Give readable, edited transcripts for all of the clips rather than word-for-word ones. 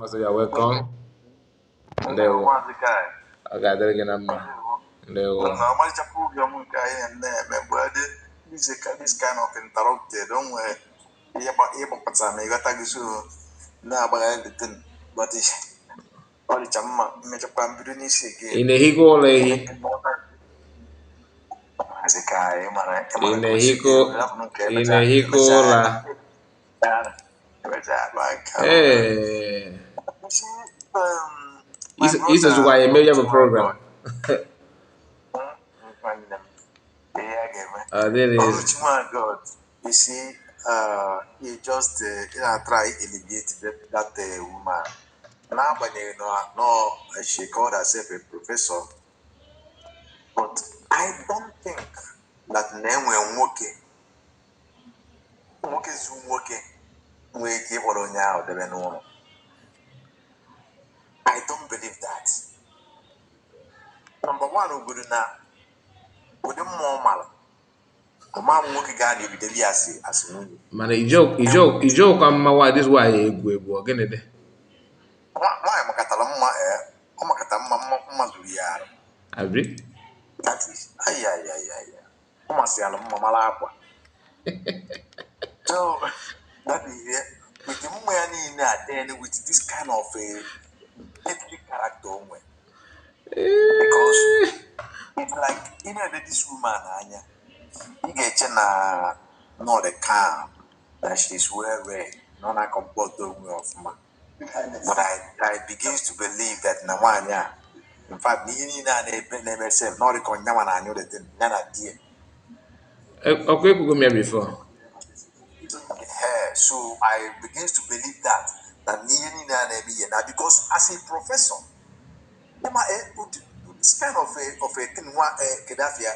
Most of you are welcome. And they will. I got that again. And they will. This kind of interrupted. Don't worry. You got to so now about the thing. But it's all the chama. Make a pamphlet again. In a higo, As a guy, in a higo, la. Hey. This is why I made a program. There is. God. You see, he just try elevate that woman. Now, but no, she called herself a professor. But I don't think that name when I don't believe that. Number one, we now with the more mal. Ama nwoke ga na ebideli as nwunye. Man, you joke, why this why you go again? Nwaanyị makatara mma ọ makata mma zuru ya arụ. Agree? That is ọ masịala mma mara akwa. So that is it. With the mma ya niile a then with this kind of a deadly character onwe. Because it's like this woman anya. Ị ga-eche na no the calm that she's well read. No na comport onwe ọfụma. But I begins to believe that na nwaanyị a in fact n'ihe niile a na-eme sef na ọrịka ọnyanwa na anyụ dị ya na die. Okay, go me before. So I begins to believe that n'ihe niile a na-eme ihe na because as a professor this kind of a thing nwa kedafia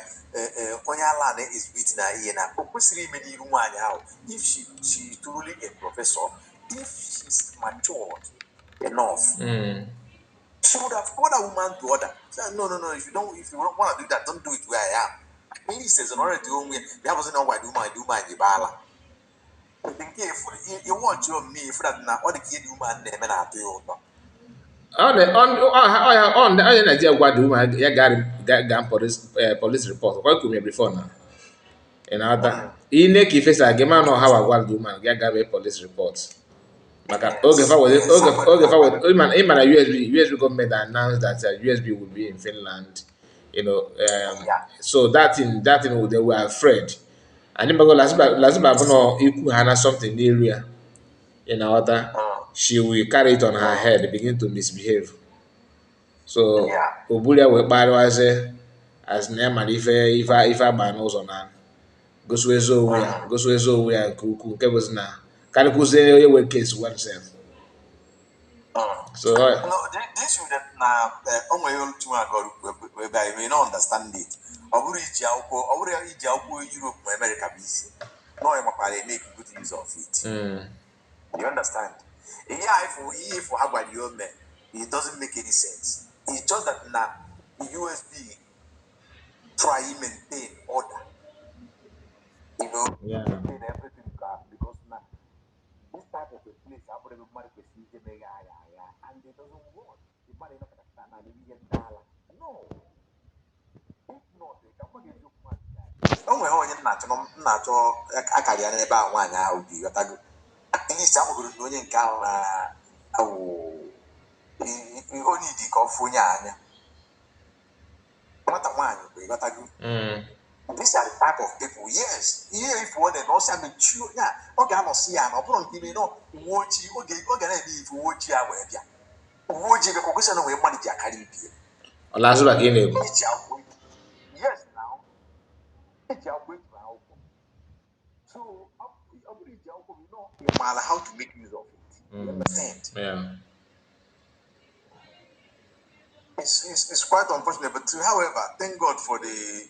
onye ala na is beat na ihe na o kwesịrị ime n'iru nwaanyị ahụ if she truly a professor, if she's matured enough. She would have called a woman to order. She said, no. If you don't want to do that, don't do it where I am. At least there's an order to home where there wasn't no why do my bala. I think if you want your me for that now, all the kid woman name and I do you. On the idea what do I got police report. What could me before now? And other in the case I get man know how I want do man get police reports. Maka Ogefa was man USB government announced that USB would be in Finland. So that thing they were afraid. And then last no equal Hana something in the area in other she will carry it on her head, begin to misbehave. So Obulia will buy as name and if I ban also now. Gosu we are kuku kebos na. Can kuze we case oneself. So no, this would now only to whereby you may not understand it. Europe, America, BC. No, I'm make good use of it. You understand? If for how you man, it doesn't make any sense. It's just that now the USB try maintain order. Maintain everything because now this type of a place, I put everybody to see them and it doesn't work. The money not gonna stand and we get dollar. No. If not, they can put you money. Oh well, you're not I can't get about one now. You got to at least I'm going to do it. You only the California. What a one, you got to do. These are the type of people, yes. Here, if one and also I'm sure, yeah, okay, I'm not seeing, I'm not giving no watch you, okay, if you watch your way, yeah. Watch you because I know where money are carrying. last back in it. Yes, now it's your way now. So, you know how to make use of it. You understand? Yeah. It's quite unfortunate, but however, thank God for the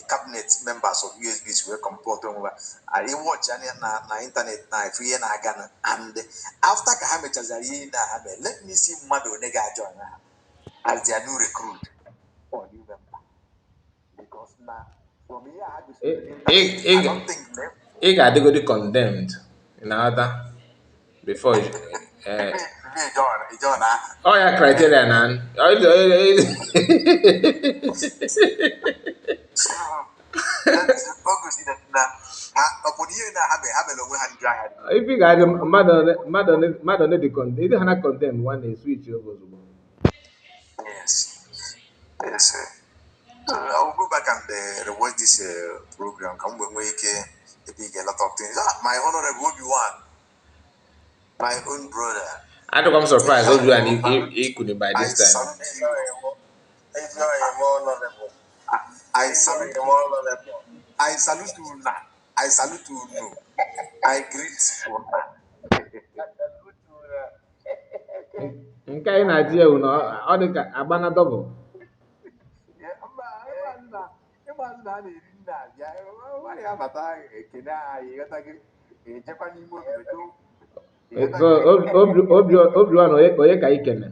cabinet members of USBs were comporting over. I watch na internet na free na Ghana and after Kahame Chazari na let me see Mado Nega join as their new recruit or new member because now for me I don't think He got to go condemned in other before John. Oh yeah, criteria nan. That is focus in that. Upon you now have a long hand dry. If you got mother the content, it hana content one is switch over. Yes. Yes. I will go back and rewatch this program. Come when we can a lot of things. My honorable Obi-Wan, my own brother. I don't come surprised. Obi and he couldn't by I this time. salute you. I salute you. I salute you now. I salute you no. I greet you now. Nke anyị na-atị ewu na ọ dị ka agbana double. ịgbazụ na a na-eri nna abịa nwaanyị abata ekene anyị ịghọtaghị ejekwa n'ime obodo So Obi-Wan onye ka ị kene?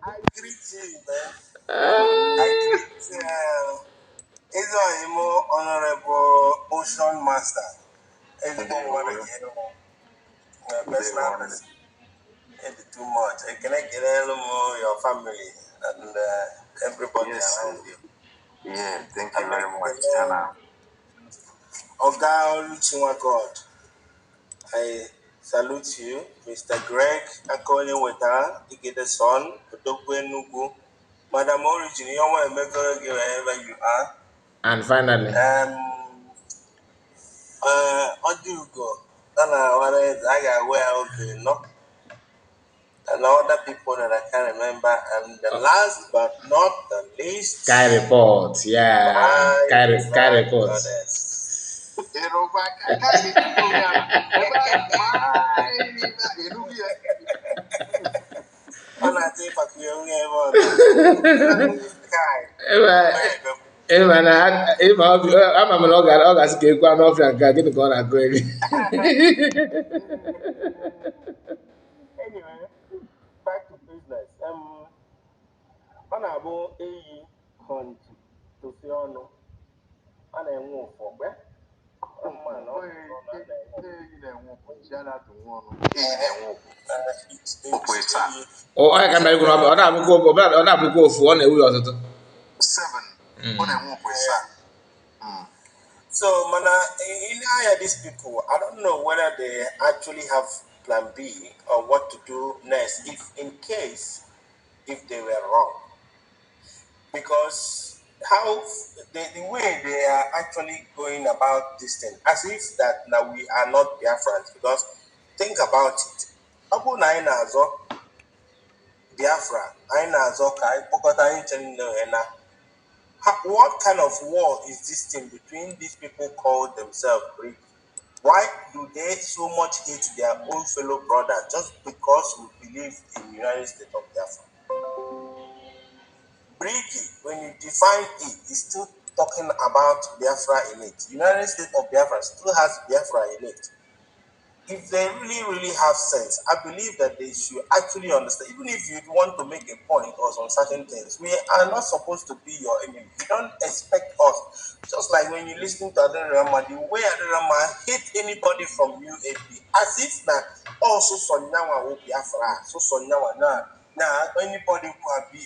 I greet you, man. I greet Israel more honorable ocean master. Everyone personal maybe too much. I connect your family and everybody around you. Yeah, thank you very much, Hannah. Oga Oluchiwa God, I salute you, Mr. Greg Akonye Weta, Igede Son, Odogwe Nugu, Madam Origin, you want to make wherever you are. And finally, Odugo, I got where okay, no, and other people that I can't remember, and the last but not the least, Sky Report, yeah, Sky Report. Ama m na ọ ga-asị ka ekwu anụ ọfịa nke gịnị ka ọ na-agụ ego. Anyway, back to business. Ọ na-abụ eyi hunt tosi ọnụ a na-enwe ụfọ gbe Onye ka mere ikwu na ọ na-abụkwa ofu ọ na-ewu ya ọtụtụ. So, mana in these people, I don't know whether they actually have plan B or what to do next if in case if they were wrong. Because how the way they are actually going about this thing, as if that now we are not Biafrans. Because think about it. Abu Naina Azo Biafra, Aina Azo Kai, Pokota Inchenina. What kind of war is this thing between these people called themselves Gree? Why do they so much hate their own fellow brother just because we believe in the United States of Biafra? Brigi, when you define it, is still talking about Biafra in it. United States of Biafra still has Biafra in it. If they really have sense, I believe that they should actually understand. Even if you want to make a point or on certain things, we are not supposed to be your enemy. You don't expect us. Just like when you listen to Adarama, the way Adarama hate anybody from UAP, as if that also Sonyawa will Biafra, so Sonyawa now anybody who have be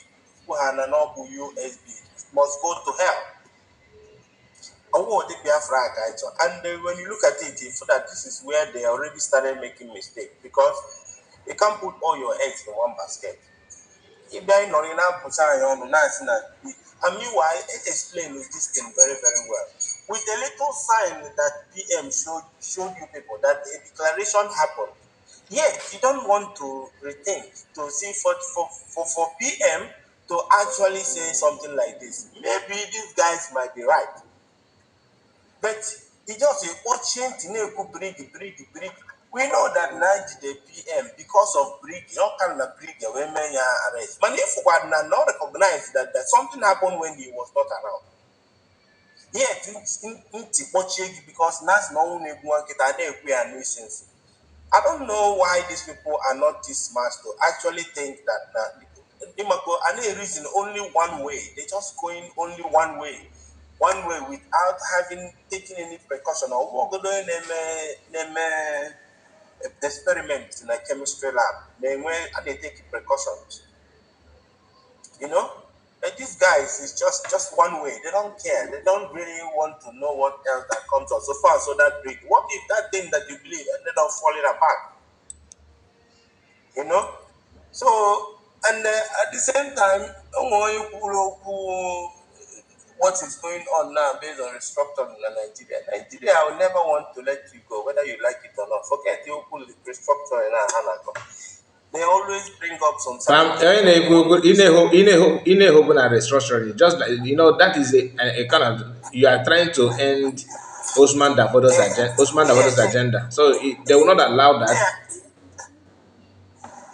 who are not USB must go to hell. Oh, the Biafra guys. And when you look at it, you feel that this is where they already started making mistakes because you can't put all your eggs in one basket. If they are not enough, and meanwhile, it explains this thing very, very well. With a little sign that PM showed you people that a declaration happened. Yet, you don't want to rethink, to see for PM to actually say something like this. Maybe these guys might be right. But it just watching Brig. We know that Nigeria PM because of Brig, all kind of Brig women arrest. But if we had not recognized that something happened when he was not around. Yet because that's not only one get we are nuisance. I don't know why these people are not this smart to actually think that any reason only one way. They just going only one way. one way without having taken any precaution. Or what go doing them experiments in a chemistry lab. Then when they take precautions, you know. And these guys is just one way. They don't care. They don't really want to know what else that comes out. So far, so that big. What if that thing that you believe ended up falling apart? You know. So and at the same time, what is going on now based on restructuring in Nigeria. Nigeria will never want to let you go, whether you like it or not. Forget the whole restructuring and Hanago. They always bring up some certain things that they want to destroy. In a hope and restructuring, just like that is a kind of you are trying to end Osman Dabodo's Yeah, agenda. So they will not allow that. yeah.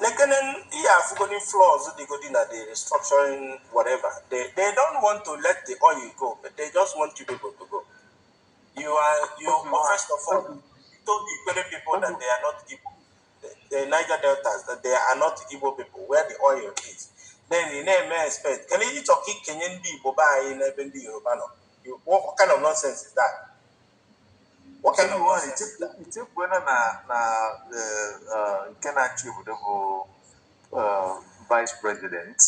Like, and then, yeah, forgotten flaws, they go in at the restructuring, whatever. They don't want to let the oil go, but they just want you people to go. First of all, you told the Igbo people that they are not Igbo, the Niger Deltas, that they are not Igbo people, where the oil is. Then the name may expect, can you talk Kenyan Igbo by in Ebendi Yoruba? What kind of nonsense is that? What kind of nonsense is that? It's when na nke na-achị obodo bụ vice president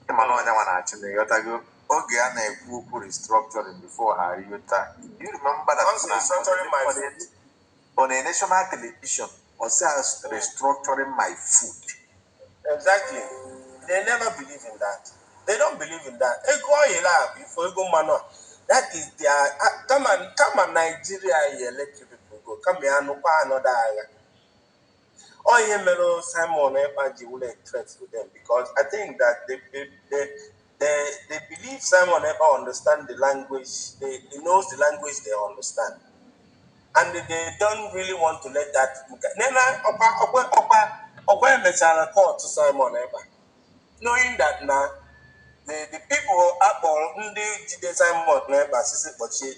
ịma na onye nwa na-achị na ịghọtago oge a na-ekwu okwu restructuring before ha riota. Do you remember that Restructuring my food. on a national television or say restructuring my food? Exactly. They never believe in that. They don't believe in that. Ego oyela, before ego mano. That is their come on Nigeria here, let you people go. Come here, no another area. Oh, yeah, Melo Simon Ekpa will threat to them because I think that they believe Simon Ekpa understand the language. He knows the language they understand, and they don't really want to let that. Nena Opa Mechara call to Simon Ekpa, knowing that now the people Apple Ndi Simon Ekpa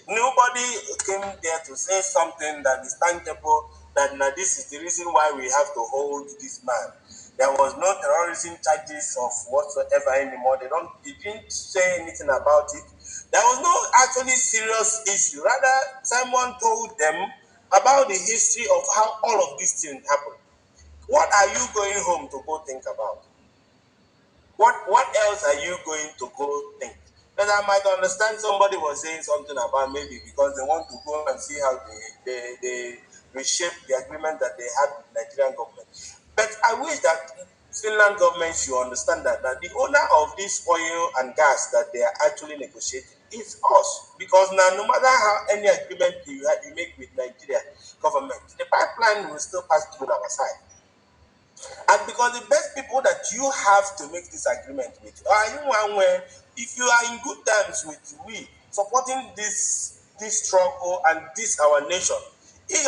nobody came there to say something that is tangible. That now this is the reason why we have to hold this man. There was no terrorism charges of whatsoever anymore. They didn't say anything about it. There was no actually serious issue. Rather, someone told them about the history of how all of these things happened. What are you going home to go think about? What else are you going to go think? Because I might understand somebody was saying something about maybe because they want to go and see how they reshape the agreement that they had with the Nigerian government. But I wish that Finland government should understand that the owner of this oil and gas that they are actually negotiating is us. Because now, no matter how any agreement you make with Nigeria government, the pipeline will still pass through our side. And because the best people that you have to make this agreement with are you one where if you are in good terms with we supporting this struggle and this our nation, it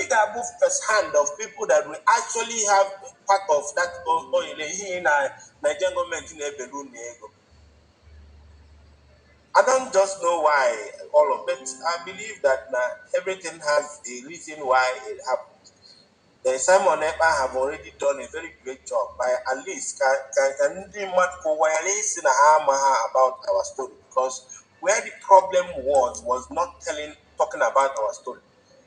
can move first hand of people that will actually have part of that oil in Nigerian government in a balloon. I don't just know why all of it. I believe that everything has a reason why it happened. Simon Ekpa have already done a very great job by at least can about our story because where the problem was not talking about our story.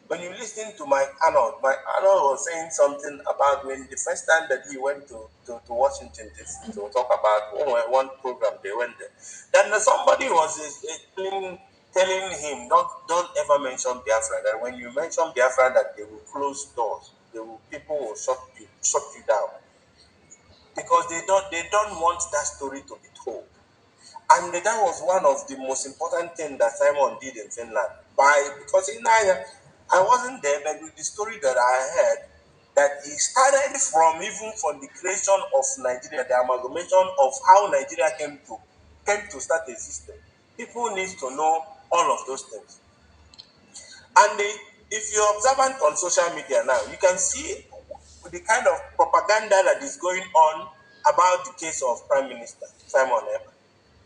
When you listen to my Arnold was saying something about when the first time that he went to Washington to talk about one program they went there. Then somebody was telling him don't ever mention Biafra. That when you mention Biafra, that they will close doors. People will shut you down because they don't want that story to be told. And that was one of the most important things that Simon did in Finland. Because in Nigeria, I wasn't there, but with the story that I heard, that he started from the creation of Nigeria, the amalgamation of how Nigeria came to start existing. People need to know all of those things. And if you're observant on social media now, you can see the kind of propaganda that is going on about the case of Prime Minister Simon Ekpa.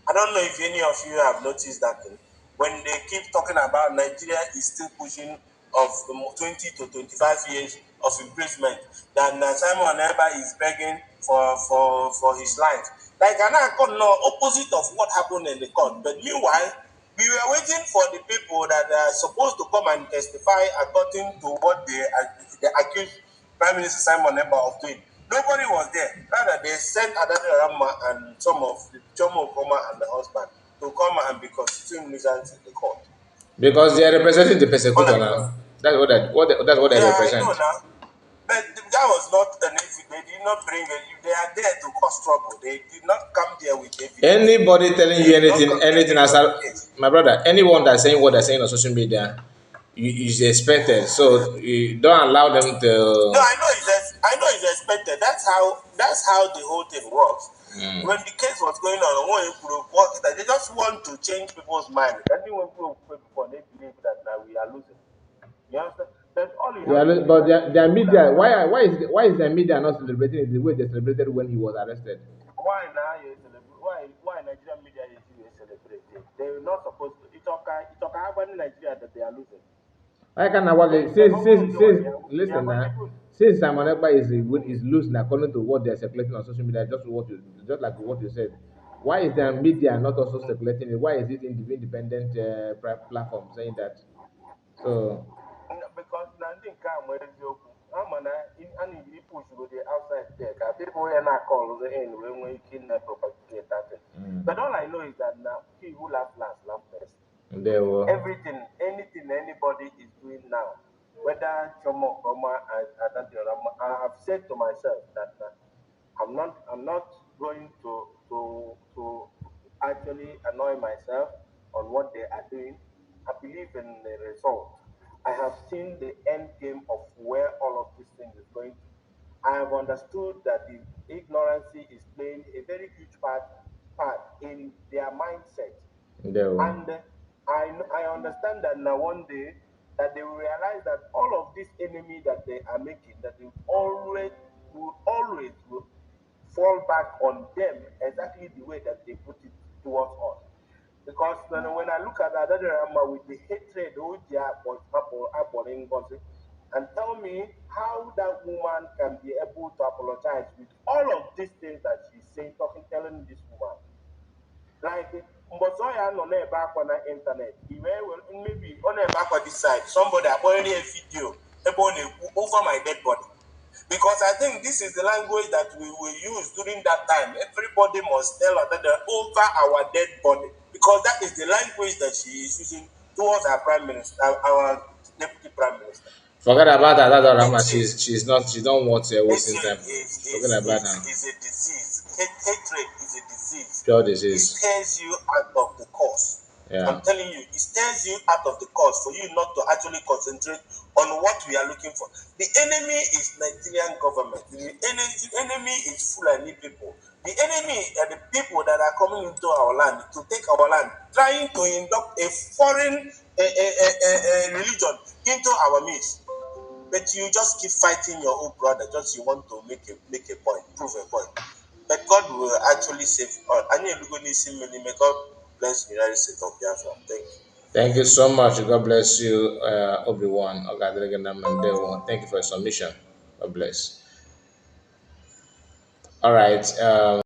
I don't know if any of you have noticed that thing. When they keep talking about Nigeria is still pushing of 20 to 25 years of imprisonment, that Simon Ekpa is begging for his life. Like an opposite of what happened in the court. But meanwhile, We were waiting for the people that are supposed to come and testify according to what they accused Prime Minister Simon Ekpa of doing. Nobody was there. Rather, they sent Adade Rama and some of Roma and the husband to come and be constituting nuisance in the court. Because they are representing the All persecutor I know. now. That's what they Yeah, I know represent. now. But that was not an evidence. They did not bring it. They are there to cause trouble. They did not come there with evidence. Anybody telling They you did not anything, contain anything any as of the case. my brother, anyone that's saying what they're saying on social media, is expected. So you don't allow them No, to. I know it's expected. That's how the whole thing works. Mm. When the case was going on, they just want to change people's mind. And then when people pray before, they believe that now we are losing. You understand? That's all you Yeah, have to do is but that their people are media, quiet. why is their media not celebrating it the way they celebrated when he was arrested? Why now you celebrate? Why Nigerian media is you celebrating? They're not supposed to. It's okay happening in Nigeria that they are losing. I can now They almost do it. They are listen not now, even. since Simon Ekpa is losing according to what they're circulating on social media, just like what you said. Why is their media not also circulating it? Why is it independent platform saying that? So Because na ndị nke a ma eziokwu ama na a na-eri push go dey outside there ka people ya na-akọl in wee nwee ike na propagate that thing. But all I know is that now he who laugh last laugh first. they were. Everything, anything anybody is doing now, whether Chomo, Roma, Adadiorama, I have said to myself that I'm not going to actually annoy myself on what they are doing. I believe in the result. I have seen the end game of where all of this thing is going to. I have understood that the ignorance is playing a very huge part in their mindset. They were. And I understand that now one day that they will realize that all of this enemy that they are making, that they will fall back on them exactly the way that they put it towards us. Because when I look at Adadurama with the hatred and tell me how that woman can be able to apologize with all of these things that she's saying, telling this woman. Like mbọsị ọ ya nọ na-ebe akwa na ịntanetị i wee maybe ọ na-ebe akwa this side somebody akpọrọ ya video ebe ọ na-ekwu over my dead body because I think this is the language that we will use during that time. Everybody must tell another over our dead body because that is the language that she is using towards our prime minister, our deputy prime minister. Forget about that. That's Rama. Hatred, She's not. She don't want wasting hatred time. Forget about her. is a disease. Hatred is a disease. Pure It disease. tears you out of the course. I'm Yeah. telling you, it tears you out of the course for you not to actually concentrate on what we are looking for. The enemy is Nigerian government. The enemy is Fulani people. The enemy are the people that are coming into our land to take our land, trying to induct a foreign religion into our midst. But you just keep fighting your own brother, just you want to make a point, prove a point. But God will actually save all. And you look at may God bless the United States of Biafra. Thank you. Thank you so much. God bless you, Obi-Wan. Thank you for your submission. God bless. All right.